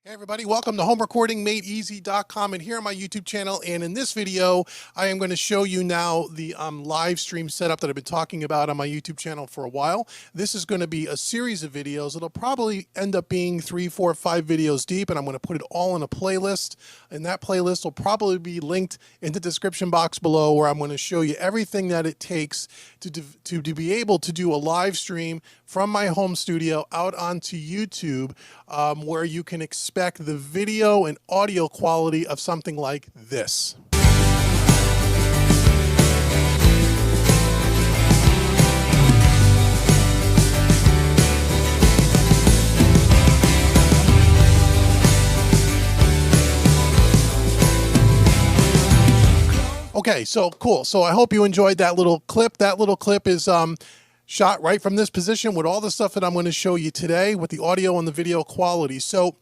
Hey everybody, welcome to HomeRecordingMadeEasy.com and here on my YouTube channel, and in this video I am going to show you now the live stream setup that I've been talking about on my YouTube channel for a while. This is going to be a series of videos. It'll probably end up being 3, 4, 5 videos deep, and I'm going to put it all in a playlist, and that playlist will probably be linked in the description box below, where I'm going to show you everything that it takes to be able to do a live stream from my home studio out onto YouTube, where you can expect the video and audio quality of something like this. Okay, so cool. So I hope you enjoyed that little clip. That little clip is shot right from this position with all the stuff that I'm going to show you today with the audio and the video quality. So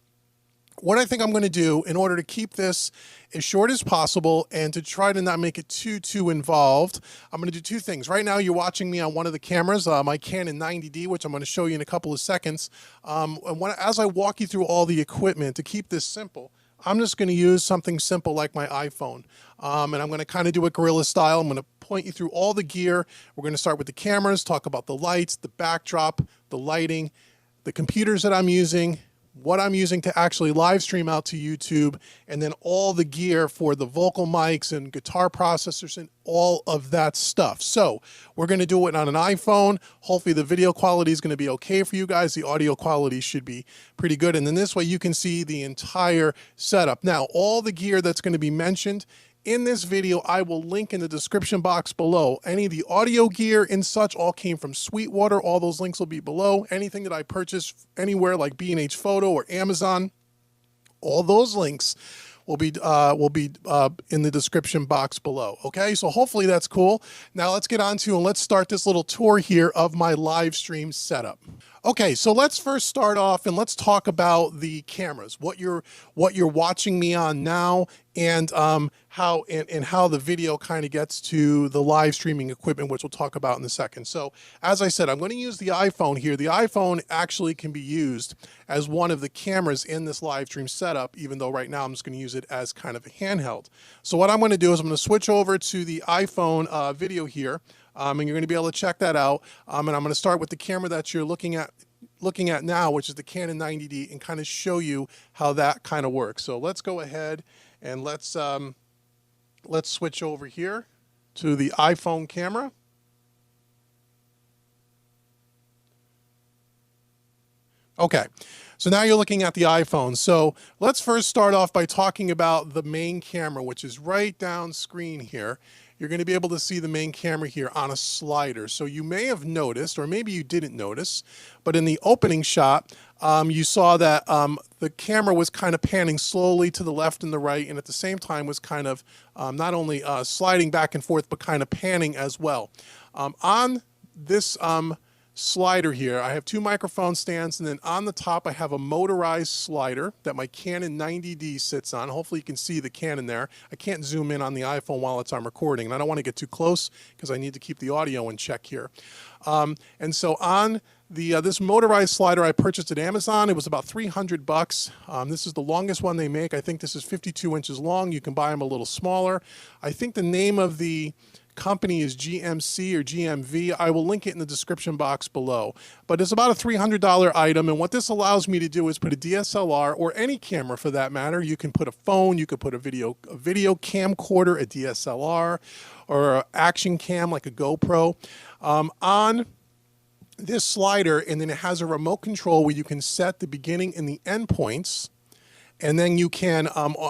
what I think I'm going to do in order to keep this as short as possible and to try to not make it too involved, I'm going to do two things. Right now you're watching me on one of the cameras, my Canon 90D, which I'm going to show you in a couple of seconds. As I walk you through all the equipment, to keep this simple, I'm just going to use something simple like my iPhone. And I'm going to kind of do it guerrilla style. I'm going to point you through all the gear. We're going to start with the cameras, talk about the lights, the backdrop, the lighting, the computers that I'm using, what I'm using to actually live stream out to YouTube, and then all the gear for the vocal mics and guitar processors and all of that stuff. So we're going to do it on an iPhone. Hopefully the video quality is going to be okay for you guys. The audio quality should be pretty good. And then this way you can see the entire setup. Now, all the gear that's going to be mentioned in this video, I will link in the description box below. Any of the audio gear and such all came from Sweetwater. All those links will be below. Anything that I purchased anywhere like B&H Photo or Amazon, all those links will be in the description box below. Okay, so hopefully that's cool. Now let's get on to and let's start this little tour here of my live stream setup. Okay, so let's first start off and let's talk about the cameras, what you're watching me on now, and how the video kind of gets to the live streaming equipment, which we'll talk about in a second. So as I said, I'm going to use the iPhone here. The iPhone actually can be used as one of the cameras in this live stream setup, even though right now I'm just going to use it as kind of a handheld. So what I'm going to do is I'm going to switch over to the iPhone video here. And you're going to be able to check that out. And I'm going to start with the camera that you're looking at now, which is the Canon 90D, and kind of show you how that kind of works. So let's go ahead and let's switch over here to the iPhone camera. Okay, so now you're looking at the iPhone. So let's first start off by talking about the main camera, which is right down screen here. You're going to be able to see the main camera here on a slider. So you may have noticed, or maybe you didn't notice, but in the opening shot, you saw that the camera was kind of panning slowly to the left and the right, and at the same time was kind of not only sliding back and forth, but kind of panning as well. On this slider here, I have two microphone stands, and then on the top I have a motorized slider that my Canon 90D sits on. Hopefully you can see the Canon there. I can't zoom in on the iPhone while I'm recording, and I don't want to get too close because I need to keep the audio in check here. And so on this motorized slider I purchased at Amazon, it was about $300. This is the longest one they make. I think this is 52 inches long. You can buy them a little smaller. I think the name of the company is GMC or GMV. I will link it in the description box below. But it's about a $300 item, and what this allows me to do is put a DSLR, or any camera for that matter. You can put a phone, you could put a video camcorder, a DSLR, or an action cam like a GoPro on this slider, and then it has a remote control where you can set the beginning and the end points, and then you can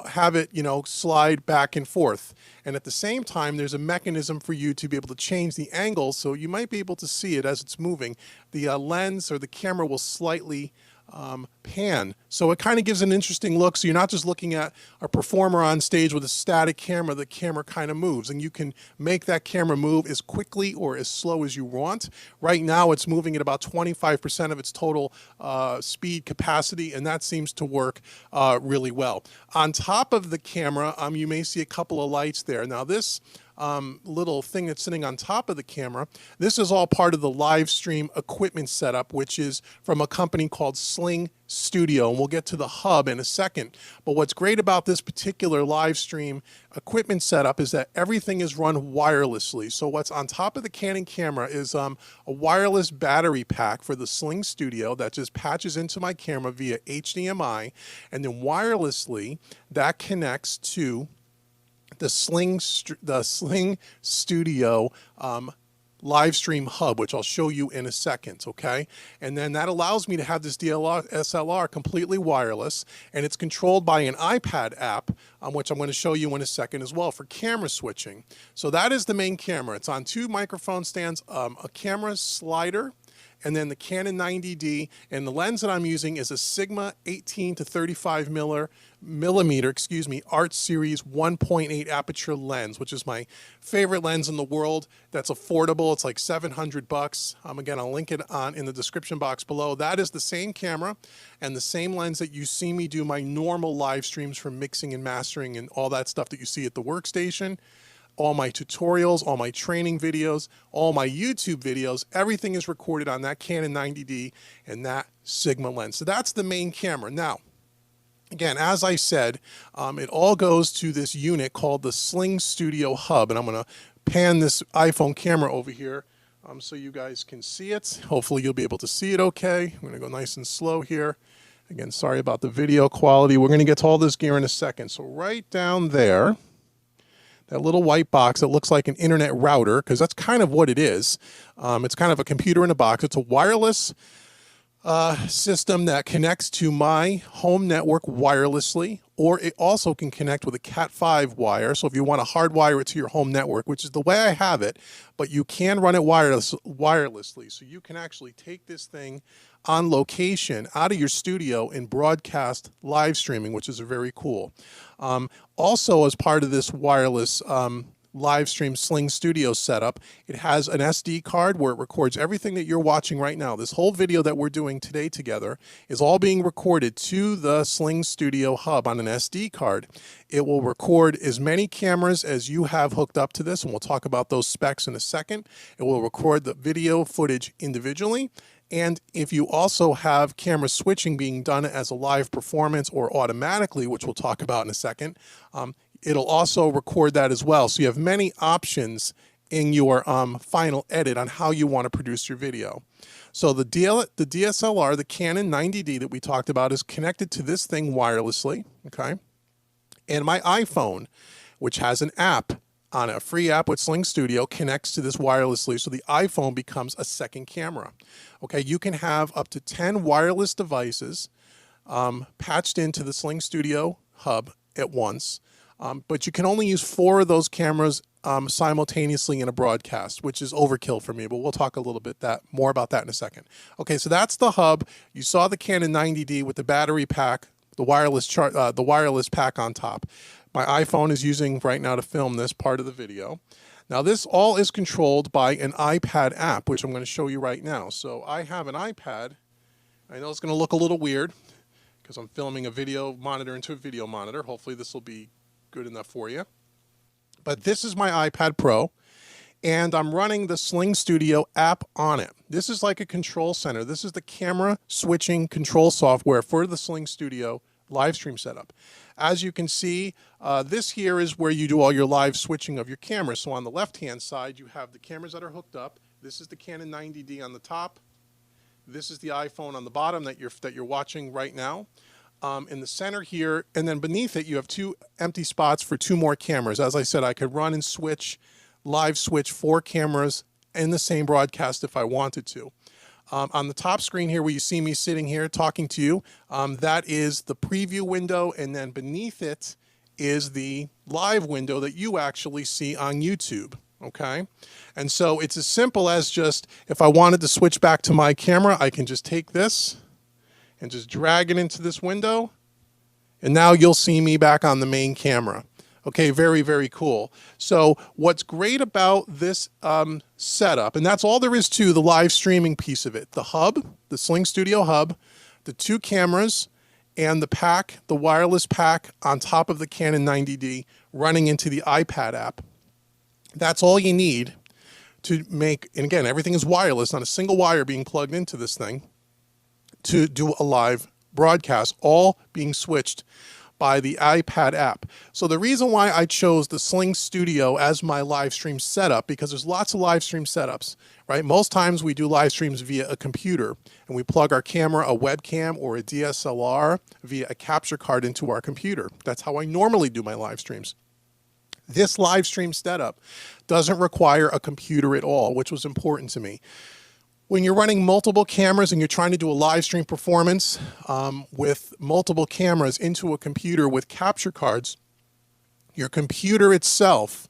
have it, slide back and forth. And at the same time, there's a mechanism for you to be able to change the angle, so you might be able to see it as it's moving. The lens or the camera will slightly pan. So it kind of gives an interesting look. So you're not just looking at a performer on stage with a static camera. The camera kind of moves, and you can make that camera move as quickly or as slow as you want. Right now it's moving at about 25% of its total speed capacity, and that seems to work really well. On top of the camera, you may see a couple of lights there. Now this little thing that's sitting on top of the camera. This is all part of the live stream equipment setup, which is from a company called Sling Studio, and we'll get to the hub in a second. But what's great about this particular live stream equipment setup is that everything is run wirelessly. So what's on top of the Canon camera is a wireless battery pack for the Sling Studio that just patches into my camera via HDMI, and then wirelessly that connects to the Sling Studio live stream hub, which I'll show you in a second, okay? And then that allows me to have this SLR completely wireless, and it's controlled by an iPad app, which I'm going to show you in a second as well for camera switching. So that is the main camera. It's on 2 microphone stands, a camera slider, and then the Canon 90D, and the lens that I'm using is a Sigma 18 to 35 millimeter, Art Series 1.8 aperture lens, which is my favorite lens in the world. That's affordable. It's like $700. Again, I'll link it in the description box below. That is the same camera and the same lens that you see me do my normal live streams for mixing and mastering and all that stuff that you see at the workstation. All my tutorials, all my training videos, all my YouTube videos, everything is recorded on that Canon 90D and that Sigma lens. So that's the main camera. Now, again, as I said, it all goes to this unit called the Sling Studio Hub, and I'm going to pan this iPhone camera over here so you guys can see it. Hopefully you'll be able to see it okay. I'm going to go nice and slow here. Again, sorry about the video quality. We're going to get to all this gear in a second. So right down there, that little white box that looks like an internet router, because that's kind of what it is. It's kind of a computer in a box. It's a wireless system that connects to my home network wirelessly, or it also can connect with a Cat5 wire. So if you want to hardwire it to your home network, which is the way I have it, but you can run it wirelessly. So you can actually take this thing on location out of your studio and broadcast live streaming, which is very cool. Also, as part of this wireless live stream Sling Studio setup, it has an SD card where it records everything that you're watching right now. This whole video that we're doing today together is all being recorded to the Sling Studio hub on an SD card. It will record as many cameras as you have hooked up to this, and we'll talk about those specs in a second. It will record the video footage individually. And if you also have camera switching being done as a live performance or automatically, which we'll talk about in a second, it'll also record that as well. So you have many options in your final edit on how you want to produce your video. So the DSLR, the Canon 90D that we talked about, is connected to this thing wirelessly, okay? And my iPhone, which has an app on it, a free app with Sling Studio, connects to this wirelessly, so the iPhone becomes a second camera. Okay, you can have up to 10 wireless devices patched into the Sling Studio hub at once, but you can only use 4 of those cameras simultaneously in a broadcast, which is overkill for me, but we'll talk a little bit more about that in a second. Okay, so that's the hub. You saw the Canon 90D with the battery pack, the wireless pack on top. My iPhone is using right now to film this part of the video. Now this all is controlled by an iPad app, which I'm going to show you right now. So I have an iPad. I know it's going to look a little weird because I'm filming a video monitor into a video monitor. Hopefully this will be good enough for you. But this is my iPad Pro, and I'm running the Sling Studio app on it. This is like a control center. This is the camera switching control software for the Sling Studio live stream setup. As you can see, this here is where you do all your live switching of your cameras. So on the left-hand side, you have the cameras that are hooked up. This is the Canon 90D on the top. This is the iPhone on the bottom that you're watching right now. In the center here, and then beneath it, you have 2 empty spots for 2 more cameras. As I said, I could run and live switch 4 cameras in the same broadcast if I wanted to. On the top screen here where you see me sitting here talking to you, that is the preview window, and then beneath it is the live window that you actually see on YouTube, okay? And so it's as simple as just, if I wanted to switch back to my camera, I can just take this and just drag it into this window, and now you'll see me back on the main camera. Okay, very, very cool. So what's great about this setup, and that's all there is to the live streaming piece of it, the hub, the Sling Studio hub, the 2 cameras, and the pack, the wireless pack on top of the Canon 90D running into the iPad app. That's all you need to make, and again, everything is wireless, not a single wire being plugged into this thing, to do a live broadcast, all being switched by the iPad app. So the reason why I chose the Sling Studio as my live stream setup, because there's lots of live stream setups, right? Most times we do live streams via a computer, and we plug our camera, a webcam, or a DSLR via a capture card into our computer. That's how I normally do my live streams. This live stream setup doesn't require a computer at all, which was important to me. When you're running multiple cameras and you're trying to do a live stream performance with multiple cameras into a computer with capture cards, your computer itself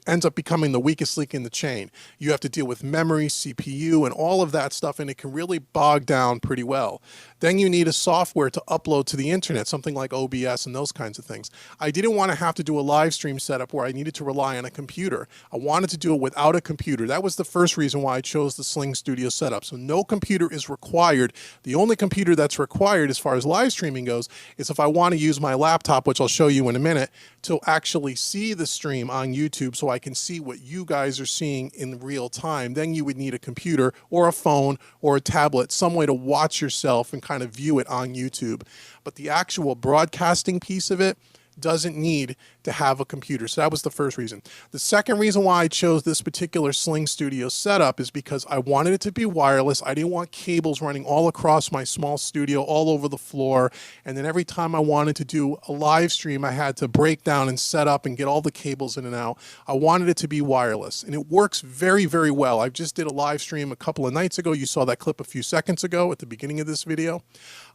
ends up becoming the weakest link in the chain. You have to deal with memory, CPU, and all of that stuff, and it can really bog down pretty well. Then you need a software to upload to the internet, something like OBS and those kinds of things. I didn't want to have to do a live stream setup where I needed to rely on a computer. I wanted to do it without a computer. That was the first reason why I chose the Sling Studio setup. So no computer is required. The only computer that's required as far as live streaming goes is if I want to use my laptop, which I'll show you in a minute, to actually see the stream on YouTube so I can see what you guys are seeing in real time. Then you would need a computer or a phone or a tablet, some way to watch yourself and kind of view it on YouTube. But the actual broadcasting piece of it doesn't need to have a computer. So that was the first reason. The second reason why I chose this particular Sling Studio setup is because I wanted it to be wireless. I didn't want cables running all across my small studio, all over the floor. And then every time I wanted to do a live stream, I had to break down and set up and get all the cables in and out. I wanted it to be wireless, and it works very, very well. I just did a live stream a couple of nights ago. You saw that clip a few seconds ago at the beginning of this video.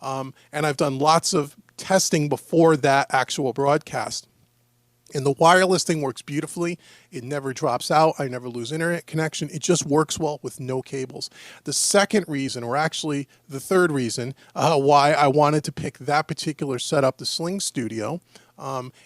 And I've done lots of testing before that actual broadcast. And the wireless thing works beautifully. It never drops out. I never lose internet connection. It just works well with no cables. The second reason, or actually the third reason why I wanted to pick that particular setup, the Sling Studio,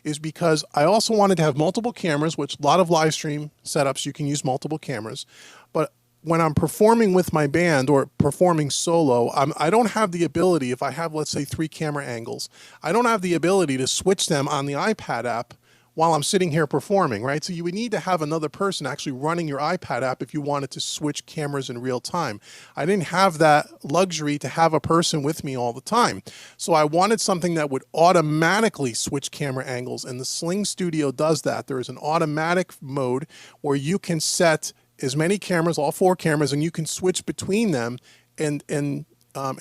is because I also wanted to have multiple cameras, which a lot of live stream setups, you can use multiple cameras. But when I'm performing with my band or performing solo, I don't have the ability, if I have, let's say, 3 camera angles, I don't have the ability to switch them on the iPad app while I'm sitting here performing, right? So you would need to have another person actually running your iPad app if you wanted to switch cameras in real time. I didn't have that luxury to have a person with me all the time. So I wanted something that would automatically switch camera angles, and the Sling Studio does that. There is an automatic mode where you can set as many cameras, all 4 cameras, and you can switch between them and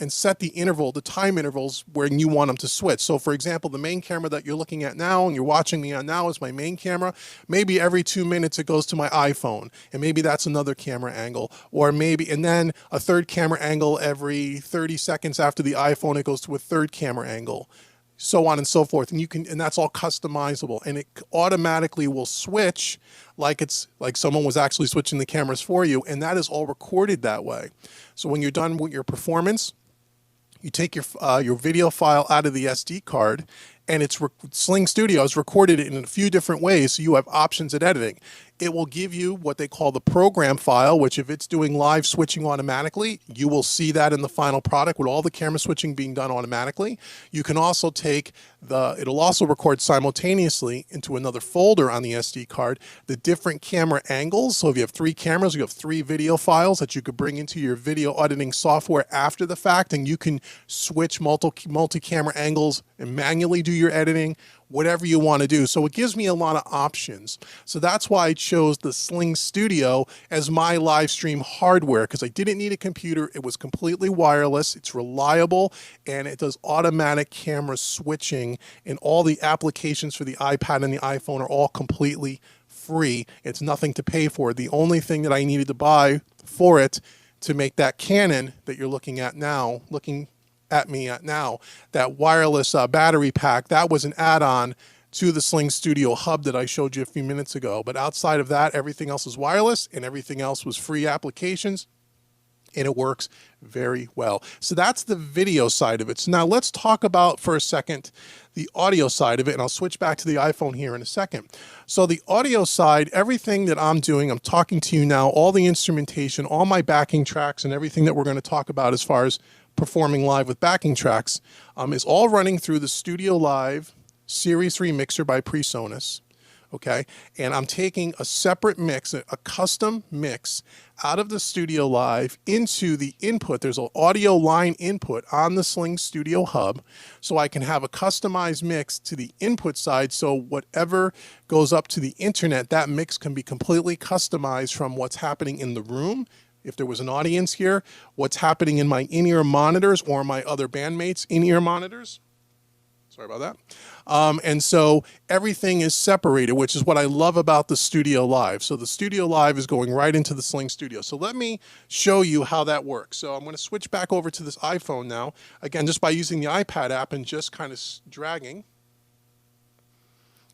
set the interval, the time intervals when you want them to switch. So for example, the main camera that you're looking at now and you're watching me on now is my main camera. Maybe every 2 minutes it goes to my iPhone, and maybe that's another camera angle, or maybe, and then a third camera angle every 30 seconds after the iPhone, it goes to a third camera angle, so on and so forth. And you can, and that's all customizable, and it automatically will switch like it's like someone was actually switching the cameras for you, and that is all recorded that way. So when you're done with your performance, you take your video file out of the SD card, and Sling Studio has recorded it in a few different ways, so you have options at editing. It will give you what they call the program file, which if it's doing live switching automatically, you will see that in the final product with all the camera switching being done automatically. You can also take it'll also record simultaneously into another folder on the SD card, the different camera angles. So if you have 3 cameras, you have 3 video files that you could bring into your video editing software after the fact, and you can switch multi-camera angles and manually do your editing, whatever you want to do. So it gives me a lot of options. So that's why I chose the Sling Studio as my live stream hardware, because I didn't need a computer. It was completely wireless, it's reliable, and it does automatic camera switching, and all the applications for the iPad and the iPhone are all completely free. It's nothing to pay for. The only thing that I needed to buy for it to make that Canon that you're looking at now, that wireless battery pack, that was an add-on to the Sling Studio Hub that I showed you a few minutes ago. But outside of that, everything else is wireless, and everything else was free applications, and it works very well. So that's the video side of it. So now let's talk about, for a second, the audio side of it, and I'll switch back to the iPhone here in a second. So the audio side, everything that I'm doing, I'm talking to you now, all the instrumentation, all my backing tracks, and everything that we're going to talk about as far as performing live with backing tracks, is all running through the Studio Live Series 3 mixer by PreSonus. okay? And I'm taking a separate mix, a custom mix out of the Studio Live into the input. There's an audio line input on the Sling Studio Hub, so I can have a customized mix to the input side, so whatever goes up to the internet, that mix can be completely customized from what's happening in the room. If there was an audience here, what's happening in my in-ear monitors or my other bandmates' in-ear monitors. Sorry about that. And so everything is separated, which is what I love about the Studio Live. So the Studio Live is going right into the Sling Studio. So let me show you how that works. So I'm going to switch back over to this iPhone now. Again, just by using the iPad app and just kind of dragging.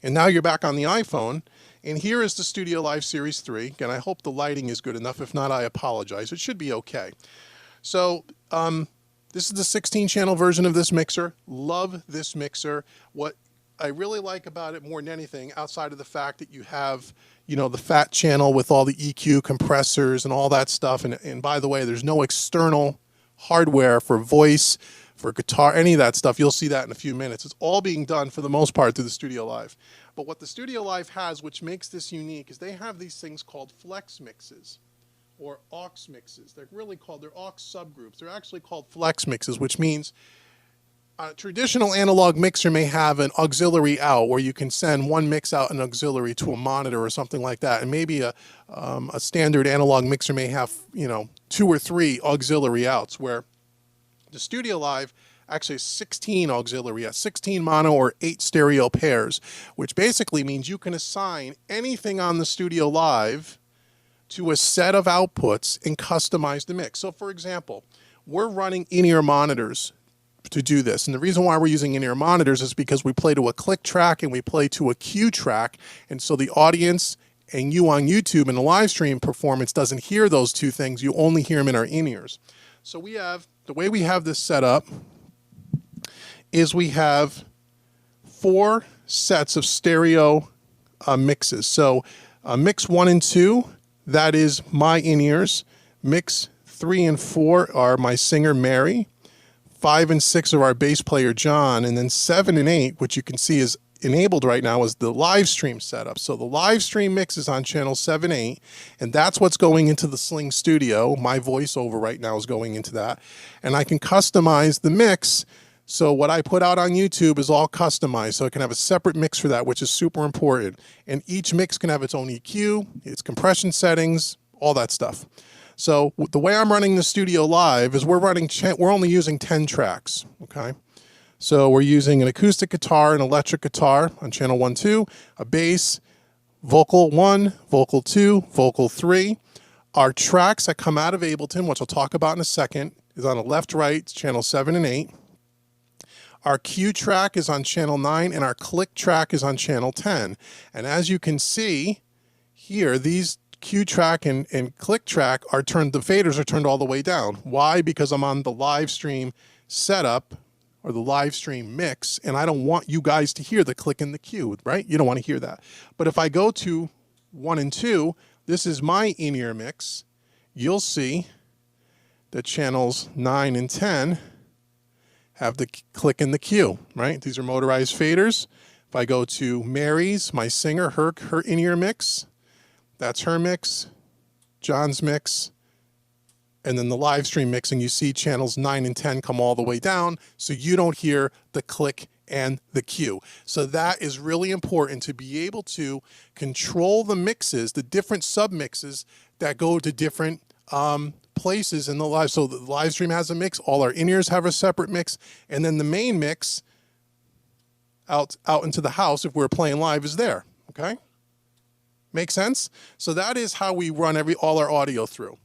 And now you're back on the iPhone. And here is the Studio Live Series 3. Again, I hope the lighting is good enough. If not, I apologize. It should be okay. So, this is the 16-channel version of this mixer. Love this mixer. What I really like about it more than anything, outside of the fact that you have, you know, the fat channel with all the EQ compressors and all that stuff. And by the way, there's no external hardware for voice, for guitar, any of that stuff. You'll see that in a few minutes. It's all being done for the most part through the Studio Live. But what the Studio Live has, which makes this unique, is they have these things called flex mixes, or aux mixes. They're really called, they're aux subgroups. They're actually called flex mixes, which means a traditional analog mixer may have an auxiliary out where you can send one mix out an auxiliary to a monitor or something like that. And maybe a standard analog mixer may have, you know, 2 or 3 auxiliary outs, where the Studio Live actually has 16 auxiliary outs, 16 mono or 8 stereo pairs, which basically means you can assign anything on the Studio Live to a set of outputs and customize the mix. So for example, we're running in-ear monitors to do this. And the reason why we're using in-ear monitors is because we play to a click track and we play to a cue track. And so the audience and you on YouTube in the live stream performance doesn't hear those two things. You only hear them in our in-ears. So we have, the way we have this set up is we have 4 sets of stereo mixes. So mix 1 and 2, that is my in-ears. Mix 3 and 4 are my singer Mary. 5 and 6 are our bass player John. And then 7 and 8, which you can see is enabled right now, is the live stream setup. So the live stream mix is on channel 7, 8, and that's what's going into the Sling Studio. My voiceover right now is going into that. And I can customize the mix. So what I put out on YouTube is all customized. So I can have a separate mix for that, which is super important. And each mix can have its own EQ, its compression settings, all that stuff. So the way I'm running the Studio Live is we're only using 10 tracks, okay? So we're using an acoustic guitar, an electric guitar on channel 1, 2, a bass, vocal 1, vocal 2, vocal 3. Our tracks that come out of Ableton, which I'll talk about in a second, is on the left, right, channel 7 and 8. Our cue track is on channel 9, and our click track is on channel 10. And as you can see here, these cue track and click track are turned, the faders are turned all the way down. Why? Because I'm on the live stream setup, or the live stream mix, and I don't want you guys to hear the click and the cue, right? You don't want to hear that. But if I go to 1 and 2, this is my in-ear mix. You'll see that channels 9 and 10 have the click and the cue, right? These are motorized faders. If I go to Mary's, my singer, her in-ear mix, that's her mix, John's mix, and then the live stream mixing, you see channels 9 and 10 come all the way down, so you don't hear the click and the cue. So that is really important, to be able to control the mixes, the different sub-mixes that go to different places in the live. So the live stream has a mix, all our in-ears have a separate mix, and then the main mix out into the house, if we're playing live, is there, okay? Make sense? So that is how we run all our audio through.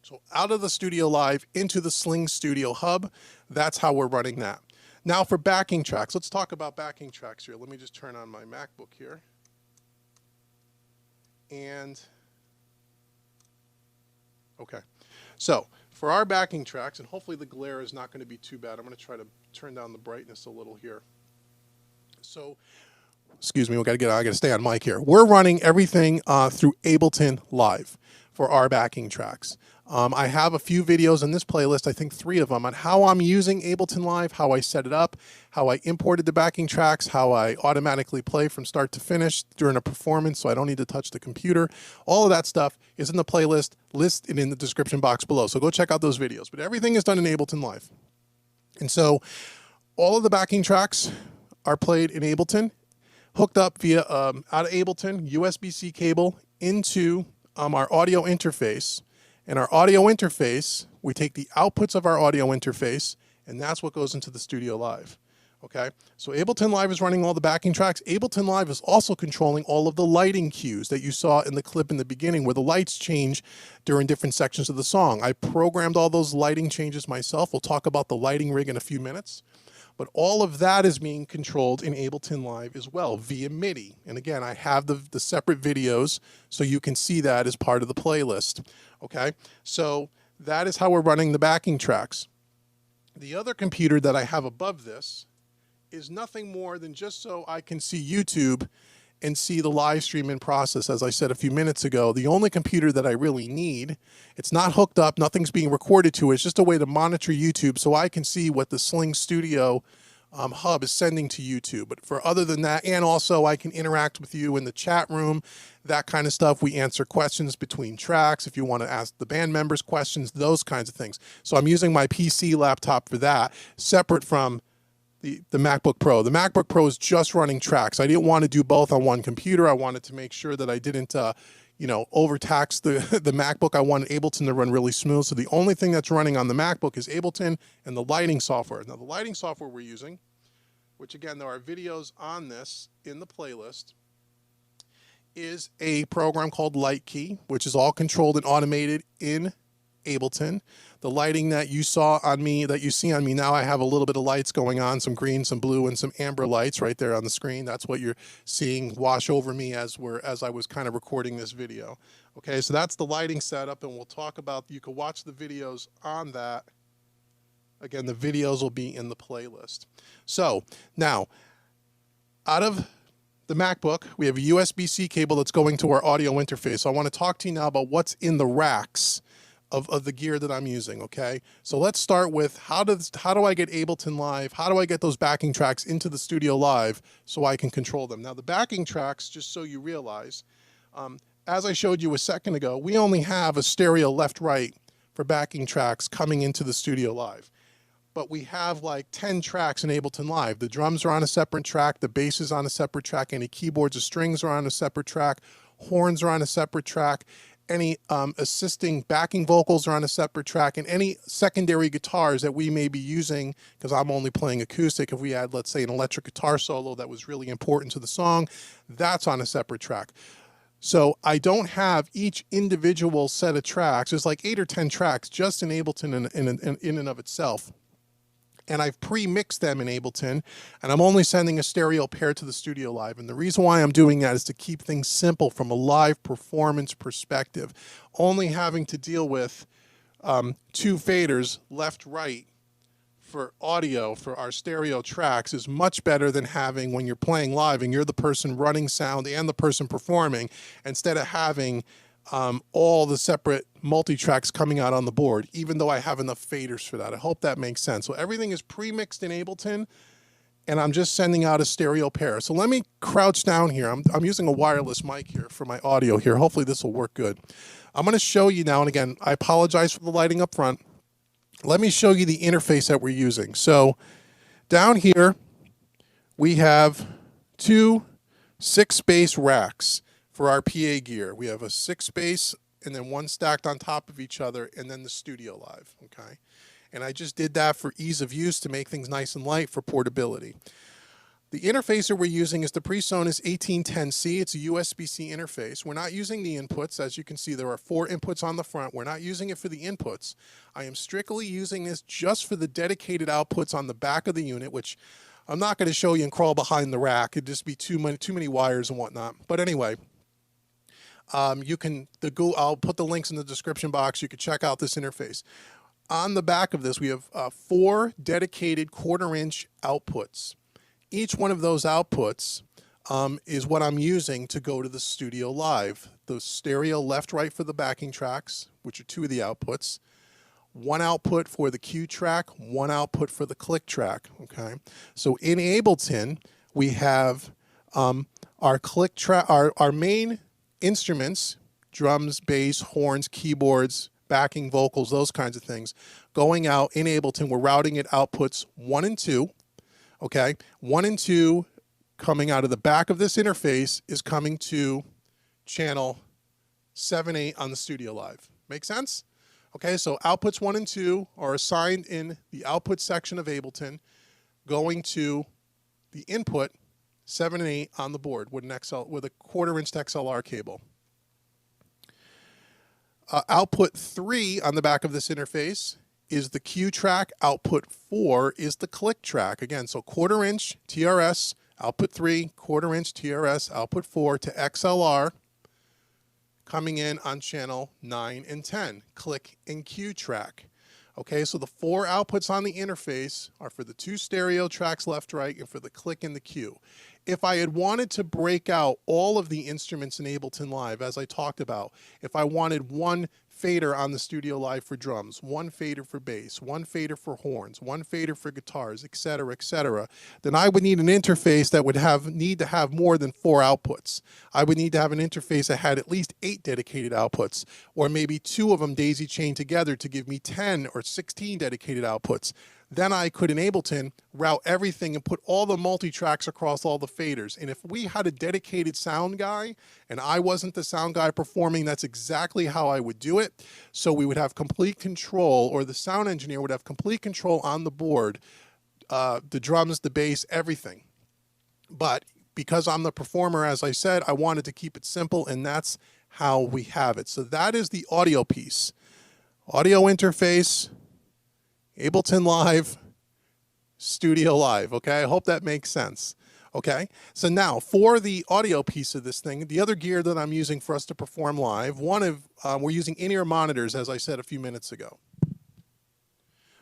So out of the Studio Live into the Sling Studio Hub, that's how we're running that. Now for backing tracks, let's talk about backing tracks here. Let me just turn on my MacBook here. And, okay. So for our backing tracks, and hopefully the glare is not going to be too bad. I'm going to try to turn down the brightness a little here. So excuse me, I gotta stay on mic here. We're running everything through Ableton Live for our backing tracks. I have a few videos in this playlist, I think 3 of them, on how I'm using Ableton Live, how I set it up, how I imported the backing tracks, how I automatically play from start to finish during a performance so I don't need to touch the computer. All of that stuff is in the playlist, listed in the description box below. So go check out those videos. But everything is done in Ableton Live. And so all of the backing tracks are played in Ableton, hooked up via out of Ableton, USB-C cable into our audio interface. And our audio interface, we take the outputs of our audio interface, and that's what goes into the Studio Live. Okay, so Ableton Live is running all the backing tracks. Ableton Live is also controlling all of the lighting cues that you saw in the clip in the beginning where the lights change during different sections of the song. I programmed all those lighting changes myself. We'll talk about the lighting rig in a few minutes. But all of that is being controlled in Ableton Live as well via MIDI. And again, I have the separate videos so you can see that as part of the playlist. Okay, so that is how we're running the backing tracks. The other computer that I have above this is nothing more than just so I can see YouTube and see the live stream in process. As I said a few minutes ago, the only computer that I really need, it's not hooked up, nothing's being recorded to it, it's just a way to monitor YouTube so I can see what the Sling Studio hub is sending to YouTube. But for other than that, and also I can interact with you in the chat room, that kind of stuff. We answer questions between tracks if you want to ask the band members questions, those kinds of things. So I'm using my PC laptop for that, separate from the MacBook Pro. The MacBook Pro is just running tracks. I didn't want to do both on one computer. I wanted to make sure that I didn't, overtax the MacBook. I wanted Ableton to run really smooth. So the only thing that's running on the MacBook is Ableton and the lighting software. Now the lighting software we're using, which again, there are videos on this in the playlist, is a program called Light Key, which is all controlled and automated in Ableton. The lighting that you saw on me, that you see on me now, I have a little bit of lights going on, some green, some blue, and some amber lights right there on the screen. That's what you're seeing wash over me as I was kind of recording this video. Okay, so that's the lighting setup, and we'll talk about, you can watch the videos on that. Again, the videos will be in the playlist. So now, out of the MacBook, we have a USB-C cable that's going to our audio interface. So I want to talk to you now about what's in the racks of the gear that I'm using, okay? So let's start with how do I get Ableton Live? How do I get those backing tracks into the Studio Live so I can control them? Now the backing tracks, just so you realize, as I showed you a second ago, we only have a stereo left-right for backing tracks coming into the Studio Live. But we have like 10 tracks in Ableton Live. The drums are on a separate track, the bass is on a separate track, any keyboards or strings are on a separate track, horns are on a separate track, any assisting backing vocals are on a separate track, and any secondary guitars that we may be using, because I'm only playing acoustic, if we had, let's say, an electric guitar solo that was really important to the song, that's on a separate track. So I don't have each individual set of tracks. There's like 8 or 10 tracks just in Ableton in and of itself. And I've pre-mixed them in Ableton, and I'm only sending a stereo pair to the Studio Live. And the reason why I'm doing that is to keep things simple from a live performance perspective. Only having to deal with 2 faders, left, right, for audio, for our stereo tracks, is much better than having, when you're playing live and you're the person running sound and the person performing, instead of having all the separate multi-tracks coming out on the board, even though I have enough faders for that. I hope that makes sense. So everything is pre-mixed in Ableton, and I'm just sending out a stereo pair. So let me crouch down here. I'm using a wireless mic here for my audio here. Hopefully this will work good. I'm going to show you now, and again, I apologize for the lighting up front. Let me show you the interface that we're using. So down here, we have 2 6-space racks for our PA gear. We have a 6-space and then 1 stacked on top of each other, and then the Studio Live, okay? And I just did that for ease of use to make things nice and light for portability. The interface that we're using is the PreSonus 1810C. It's a USB-C interface. We're not using the inputs. As you can see, there are 4 inputs on the front. We're not using it for the inputs. I am strictly using this just for the dedicated outputs on the back of the unit, which I'm not going to show you and crawl behind the rack. It'd just be too many wires and whatnot. But anyway, I'll put the links in the description box. You can check out this interface. On the back of this, we have 4 dedicated 1/4-inch outputs. Each one of those outputs is what I'm using to go to the studio live. The stereo left, right for the backing tracks, which are 2 of the outputs. 1 output for the cue track, 1 output for the click track, okay? So in Ableton, we have our click track, our main instruments, drums, bass, horns, keyboards, backing vocals, those kinds of things, going out in Ableton. We're routing it outputs 1 and 2, okay? 1 and 2 coming out of the back of this interface is coming to channel 7, 8 on the Studio Live. Make sense? Okay, so outputs 1 and 2 are assigned in the output section of Ableton, going to the input 7 and 8 on the board with an with a 1/4-inch XLR cable. Output 3 on the back of this interface is the cue track. Output 4 is the click track. Again, so 1/4-inch TRS, output 3, 1/4-inch TRS, output 4 to XLR, coming in on channel 9 and 10, click and cue track. Okay, so the 4 outputs on the interface are for the 2 stereo tracks left, right, and for the click and the cue. If I had wanted to break out all of the instruments in Ableton Live, as I talked about, if I wanted 1 fader on the Studio Live for drums, 1 fader for bass, 1 fader for horns, 1 fader for guitars, etc., then I would need an interface that would need to have more than 4 outputs. I would need to have an interface that had at least 8 dedicated outputs, or maybe 2 of them daisy chained together to give me 10 or 16 dedicated outputs. Then I could, in Ableton, route everything and put all the multi-tracks across all the faders. And if we had a dedicated sound guy, and I wasn't the sound guy performing, that's exactly how I would do it. So we would have complete control, or the sound engineer would have complete control on the board, the drums, the bass, everything. But because I'm the performer, as I said, I wanted to keep it simple, and that's how we have it. So that is the audio piece. Audio interface, Ableton Live, Studio Live, okay? I hope that makes sense, okay? So now, for the audio piece of this thing, the other gear that I'm using for us to perform live, we're using in-ear monitors, as I said a few minutes ago.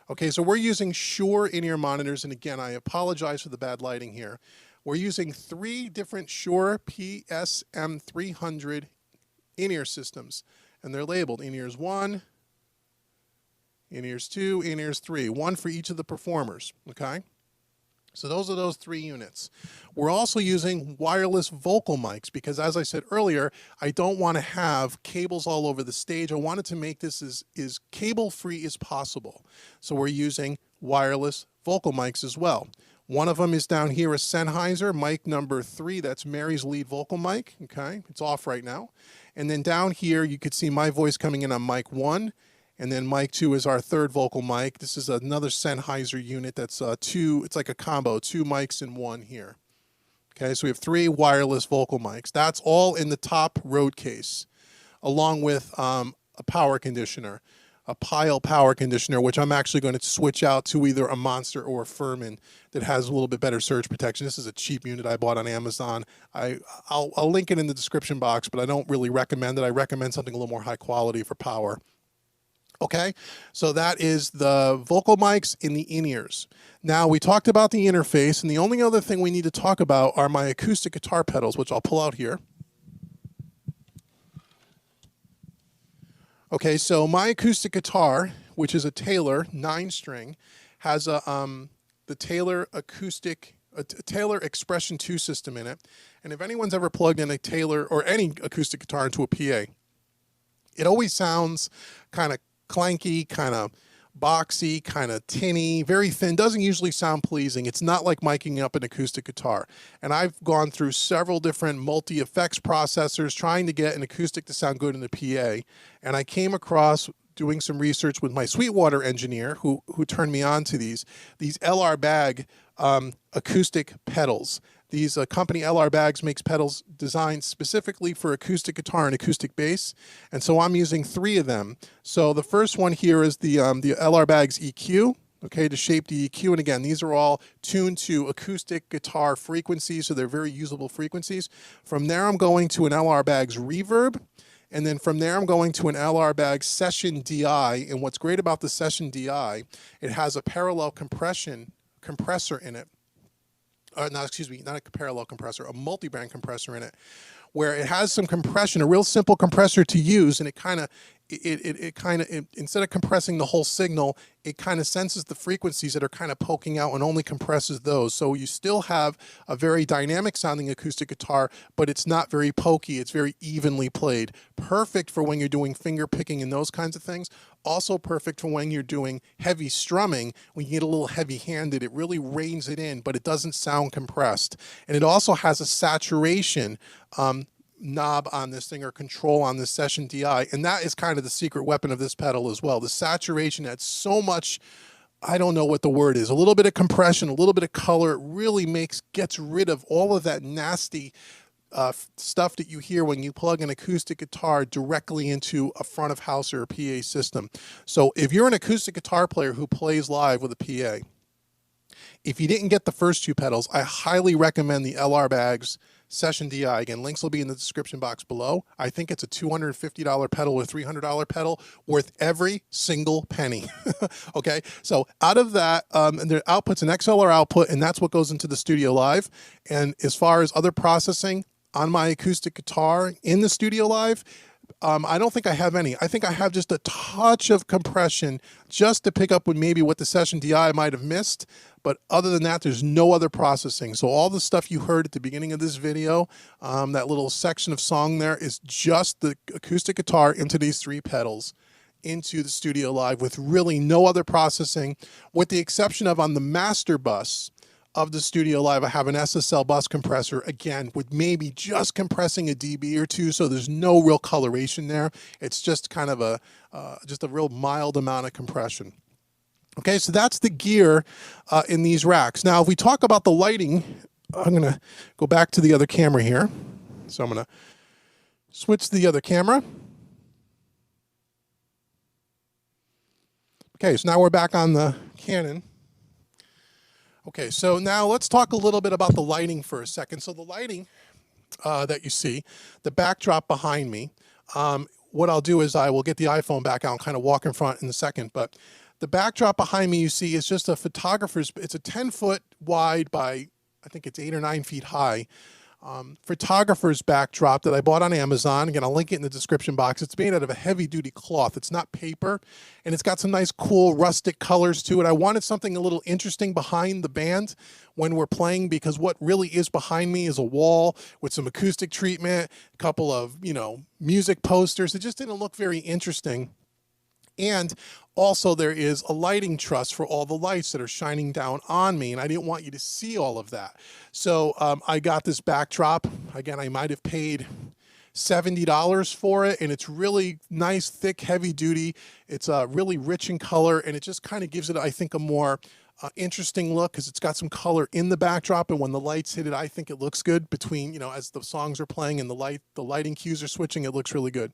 Okay, so we're using Shure in-ear monitors, and again, I apologize for the bad lighting here. We're using 3 different Shure PSM300 in-ear systems, and they're labeled in-ears 1, in-ears 2, in-ears 3, 1 for each of the performers, okay? So those are those 3 units. We're also using wireless vocal mics because, as I said earlier, I don't want to have cables all over the stage. I wanted to make this as cable-free as possible. So we're using wireless vocal mics as well. One of them is down here, a Sennheiser, mic number 3. That's Mary's lead vocal mic, okay? It's off right now. And then down here, you could see my voice coming in on mic 1. And then mic 2 is our 3rd vocal mic. This is another Sennheiser unit that's it's like a combo, 2 mics in 1 here. Okay, so we have 3 wireless vocal mics. That's all in the top Rode case, along with a power conditioner, a Pyle power conditioner, which I'm actually going to switch out to either a Monster or a Furman that has a little bit better surge protection. This is a cheap unit I bought on Amazon. I'll link it in the description box, but I don't really recommend it. I recommend something a little more high quality for power. Okay, so that is the vocal mics in the in-ears. Now, we talked about the interface, and the only other thing we need to talk about are my acoustic guitar pedals, which I'll pull out here. Okay, so my acoustic guitar, which is a Taylor 9-string, has the Taylor Taylor Expression 2 system in it. And if anyone's ever plugged in a Taylor or any acoustic guitar into a PA, it always sounds kind of clanky, kind of boxy, kind of tinny, very thin, doesn't usually sound pleasing. It's not like miking up an acoustic guitar. And I've gone through several different multi-effects processors trying to get an acoustic to sound good in the PA. And I came across, doing some research with my Sweetwater engineer who turned me on to these LR Bag acoustic pedals. These company LR Bags makes pedals designed specifically for acoustic guitar and acoustic bass, and so I'm using 3 of them. So the first one here is the LR Bags EQ, okay, to shape the EQ, and again, these are all tuned to acoustic guitar frequencies, so they're very usable frequencies. From there, I'm going to an LR Bags Reverb, and then from there, I'm going to an LR Bags Session DI, and what's great about the Session DI, it has a parallel compressor in it. not excuse me, not a parallel compressor, a multi-band compressor in it, where it has some compression, a real simple compressor to use, and it kind of, instead of compressing the whole signal, it kind of senses the frequencies that are kind of poking out and only compresses those. So you still have a very dynamic sounding acoustic guitar, but it's not very pokey. It's very evenly played. Perfect for when you're doing finger picking and those kinds of things. Also perfect for when you're doing heavy strumming. When you get a little heavy-handed, it really reins it in, but it doesn't sound compressed. And it also has a saturation knob on this thing, or control on this Session DI, and that is kind of the secret weapon of this pedal as well. The saturation adds so much, I don't know what the word is, a little bit of compression, a little bit of color. It really gets rid of all of that nasty stuff that you hear when you plug an acoustic guitar directly into a front of house or a PA system. So if you're an acoustic guitar player who plays live with a PA, if you didn't get the first two pedals, I highly recommend the LR Bag's Session DI. Again, links will be in the description box below. I think it's a $250 pedal or $300 pedal, worth every single penny. Okay, so out of that, the output's an XLR output, and that's what goes into the Studio Live. And as far as other processing on my acoustic guitar in the Studio Live, I don't think I have any. I think I have just a touch of compression just to pick up with maybe what the Session DI might have missed. But other than that, there's no other processing. So all the stuff you heard at the beginning of this video, that little section of song there, is just the acoustic guitar into these three pedals into the Studio Live with really no other processing, with the exception of on the master bus of the Studio Live, I have an SSL bus compressor, again, with maybe just compressing a dB or two, so there's no real coloration there. It's just kind of a real mild amount of compression. Okay, so that's the gear in these racks. Now, if we talk about the lighting, I'm going to go back to the other camera here. So I'm going to switch to the other camera. Okay, so now we're back on the Canon. Okay, so now let's talk a little bit about the lighting for a second. So the lighting that you see, the backdrop behind me, what I'll do is I will get the iPhone back out and kind of walk in front in a second, but the backdrop behind me you see is just a photographer's, it's a 10-foot wide by, I think it's 8 or 9 feet high, photographer's backdrop that I bought on Amazon. Again, I'll link it in the description box. It's made out of a heavy-duty cloth. It's not paper, and it's got some nice, cool, rustic colors to it. I wanted something a little interesting behind the band when we're playing, because what really is behind me is a wall with some acoustic treatment, a couple of, music posters. It just didn't look very interesting. And also there is a lighting truss for all the lights that are shining down on me, and I didn't want you to see all of that. So I got this backdrop. Again, I might have paid $70 for it, and it's really nice, thick, heavy duty. It's really rich in color, and it just kind of gives it, I think, a more interesting look, because it's got some color in the backdrop, and when the lights hit it, I think it looks good between, as the songs are playing and the lighting cues are switching, it looks really good.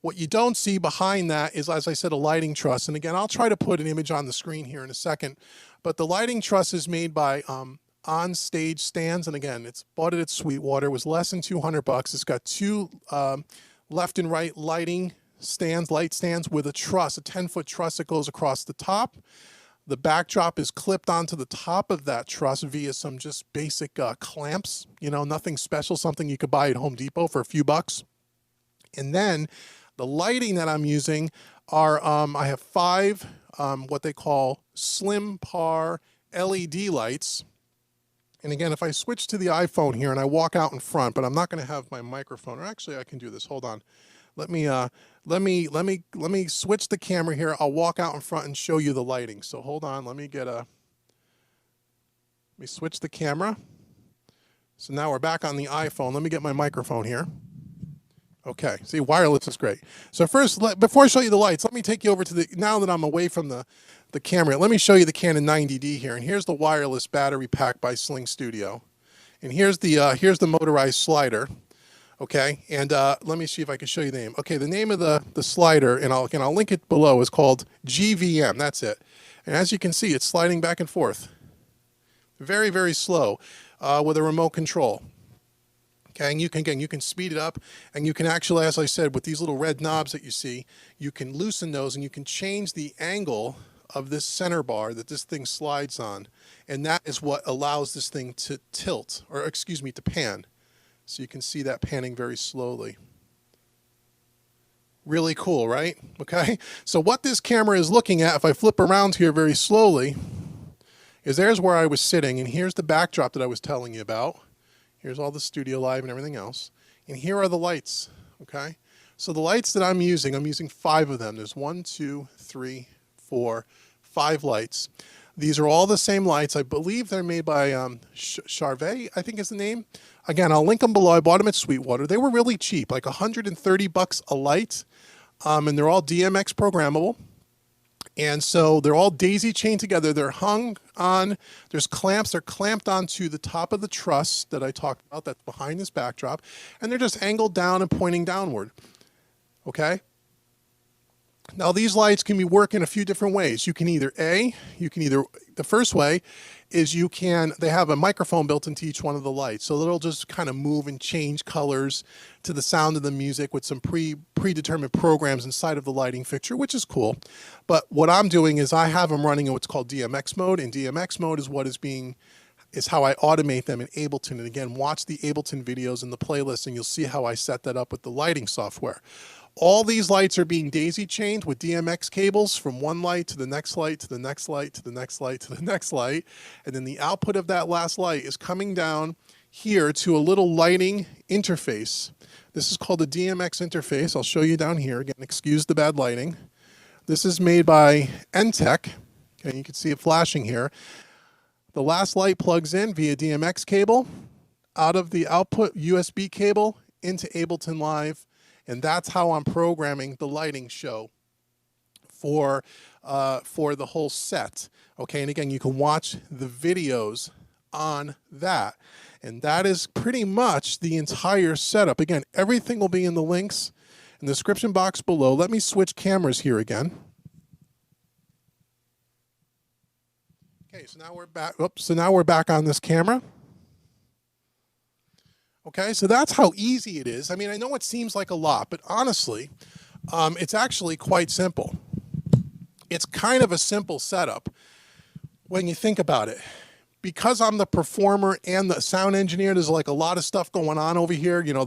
What you don't see behind that is, as I said, a lighting truss. And again, I'll try to put an image on the screen here in a second. But the lighting truss is made by On-Stage Stands. And again, it's bought it at Sweetwater. It was less than $200. It's got two left and right lighting stands, light stands, with a truss, a 10-foot truss that goes across the top. The backdrop is clipped onto the top of that truss via some just basic clamps. Nothing special, something you could buy at Home Depot for a few bucks. And then the lighting that I'm using are, I have 5 what they call slim par LED lights. And again, if I switch to the iPhone here and I walk out in front, but I'm not going to have my microphone, or actually I can do this. Hold on. Let me switch the camera here. I'll walk out in front and show you the lighting. So hold on. Let me switch the camera. So now we're back on the iPhone. Let me get my microphone here. Okay, see, wireless is great. So first, before I show you the lights, let me take you over to now that I'm away from the camera, let me show you the Canon 90D here. And here's the wireless battery pack by Sling Studio. And here's the Motorized Slider. Okay, and let me see if I can show you the name. Okay, the name of the slider, and I'll link it below, is called GVM, that's it. And as you can see, it's sliding back and forth. Very, very slow with a remote control. Okay, and you can speed it up, and you can actually, as I said, with these little red knobs that you see, you can loosen those, and you can change the angle of this center bar that this thing slides on, and that is what allows this thing to tilt, or excuse me, to pan. So you can see that panning very slowly. Really cool, right? Okay, so what this camera is looking at, if I flip around here very slowly, is there's where I was sitting, and here's the backdrop that I was telling you about. Here's all the studio live and everything else. And here are the lights, okay? So the lights that I'm using 5 of them. There's 1, 2, 3, 4, 5 lights. These are all the same lights. I believe they're made by Charvet, I think is the name. Again, I'll link them below. I bought them at Sweetwater. They were really cheap, like $130 a light. And they're all DMX programmable. And so they're all daisy chained together. They're hung on, there's clamps, they're clamped onto the top of the truss that I talked about that's behind this backdrop. And they're just angled down and pointing downward. Okay? Now these lights can be worked in a few different ways. You can either, the first way is they have a microphone built into each one of the lights. So it'll just kind of move and change colors to the sound of the music with some predetermined programs inside of the lighting fixture, which is cool. But what I'm doing is I have them running in what's called Dmx Mode, and Dmx Mode is how I automate them in Ableton. And again, watch the Ableton videos in the playlist and you'll see how I set that up with the lighting software. All these lights are being daisy chained with DMX cables from one light to the next light to the next light to the next light to the next light. And then the output of that last light is coming down here to a little lighting interface. This is called the Dmx Interface. I'll show you down here. Again, excuse the bad lighting. This is made by Entech. Okay, you can see it flashing here. The last light plugs in via DMX cable out of the output USB cable into Ableton Live. And that's how I'm programming the lighting show for the whole set. Okay, and again, you can watch the videos on that. And that is pretty much the entire setup. Again, everything will be in the links in the description box below. Let me switch cameras here again. Okay, so now we're back. Oops, so now we're back on this camera. Okay, so that's how easy it is. I mean, I know it seems like a lot, but honestly, it's actually quite simple. It's kind of a simple setup when you think about it. Because I'm the performer and the sound engineer, there's like a lot of stuff going on over here. You know,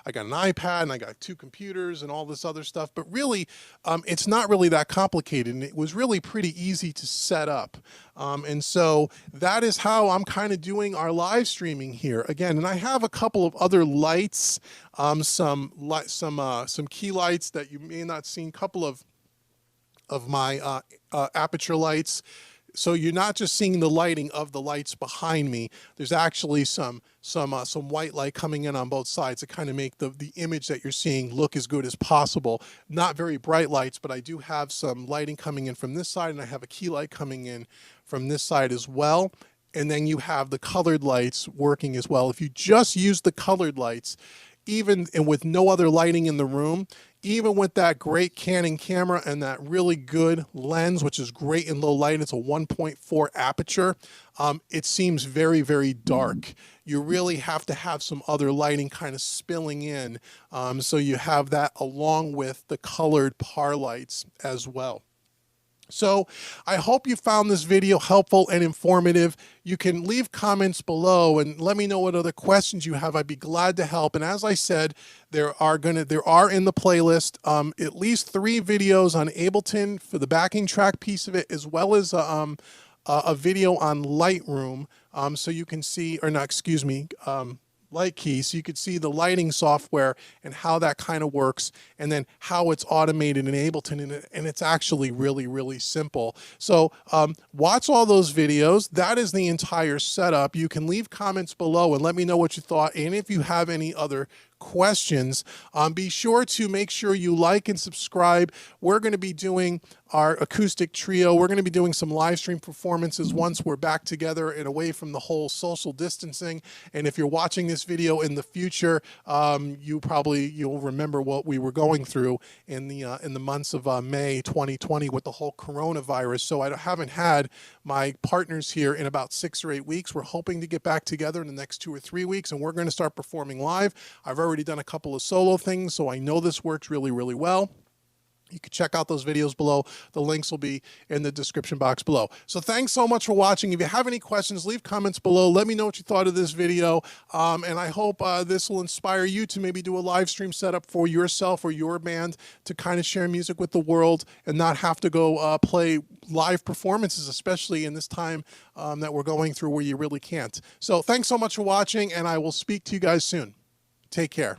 I got an iPad and I got 2 computers and all this other stuff, but really, it's not really that complicated, and it was really pretty easy to set up. And so that is how I'm kind of doing our live streaming here again. And I have a couple of other lights, some key lights that you may not see, a couple of my aperture lights. So you're not just seeing the lighting of the lights behind me. There's actually some white light coming in on both sides to kind of make the image that you're seeing look as good as possible. Not very bright lights, but I do have some lighting coming in from this side, and I have a key light coming in from this side as well. And then you have the colored lights working as well. If you just use the colored lights, even and with no other lighting in the room, even with that great Canon camera and that really good lens, which is great in low light, it's a 1.4 aperture, it seems very, very dark. You really have to have some other lighting kind of spilling in, so you have that along with the colored par lights as well. So I hope you found this video helpful and informative. You can leave comments below and let me know what other questions you have. I'd be glad to help. And as I said, there are in the playlist at least 3 videos on Ableton for the backing track piece of it, as well as a video on Lightroom, so you can see, or not, excuse me, Light Key, so you could see the lighting software and how that kind of works, and then how it's automated in Ableton, and it's actually really, really simple. So watch all those videos. That is the entire setup. You can leave comments below and let me know what you thought, and if you have any other questions, be sure to make sure you like and subscribe. We're going to be doing our acoustic trio. We're going to be doing some live stream performances once we're back together and away from the whole social distancing. And if you're watching this video in the future, you'll remember what we were going through in the months of May 2020 with the whole coronavirus. So I haven't had my partners here in about 6 or 8 weeks. We're hoping to get back together in the next 2 or 3 weeks, and we're going to start performing live. I've already done a couple of solo things, so I know this works really, really well. You can check out those videos below. The links will be in the description box below. So thanks so much for watching. If you have any questions, leave comments below. Let me know what you thought of this video. And I hope this will inspire you to maybe do a live stream setup for yourself or your band to kind of share music with the world and not have to go play live performances, especially in this time that we're going through where you really can't. So thanks so much for watching, and I will speak to you guys soon. Take care.